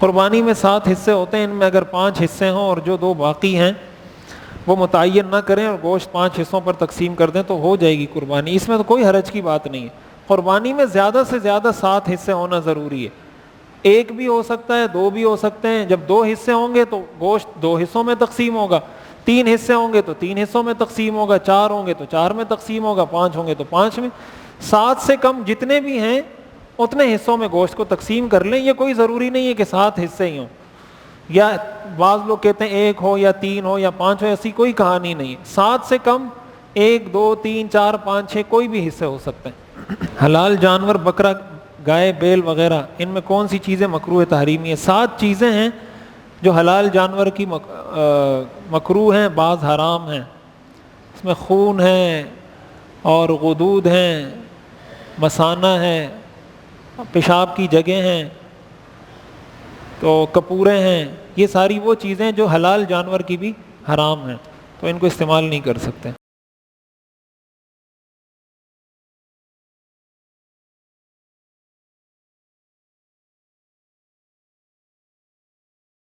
قربانی میں 7 حصے ہوتے ہیں، ان میں اگر 5 حصے ہوں اور جو 2 باقی ہیں وہ متعین نہ کریں اور گوشت 5 حصوں پر تقسیم کر دیں تو ہو جائے گی قربانی، اس میں تو کوئی حرج کی بات نہیں ہے۔ قربانی میں زیادہ سے زیادہ 7 حصے ہونا ضروری ہے، 1 بھی ہو سکتا ہے، 2 بھی ہو سکتے ہیں۔ جب 2 حصے ہوں گے تو گوشت 2 حصوں میں تقسیم ہوگا، 3 حصے ہوں گے تو 3 حصوں میں تقسیم ہوگا، 4 ہوں گے تو 4 میں تقسیم ہوگا، 5 ہوں گے تو 5 میں۔ 7 سے کم جتنے بھی ہیں اتنے حصوں میں گوشت کو تقسیم کر لیں، یہ کوئی ضروری نہیں ہے کہ 7 حصے ہی ہوں، یا بعض لوگ کہتے ہیں 1 ہو یا 3 ہو یا 5 ہو، ایسی کوئی کہانی نہیں ہے۔ 7 سے کم 1 2 3 4 5 6 کوئی بھی حصے ہو سکتے ہیں۔ حلال جانور بکرا، گائے، بیل وغیرہ، ان میں کون سی چیزیں مکروہ تحریمی ہیں؟ 7 چیزیں ہیں جو حلال جانور کی مکروہ ہیں، بعض حرام ہیں۔ اس میں خون ہے اور غدود ہیں، مثانہ ہے، پیشاب کی جگہیں ہیں، تو کپورے ہیں، یہ ساری وہ چیزیں جو حلال جانور کی بھی حرام ہیں، تو ان کو استعمال نہیں کر سکتے۔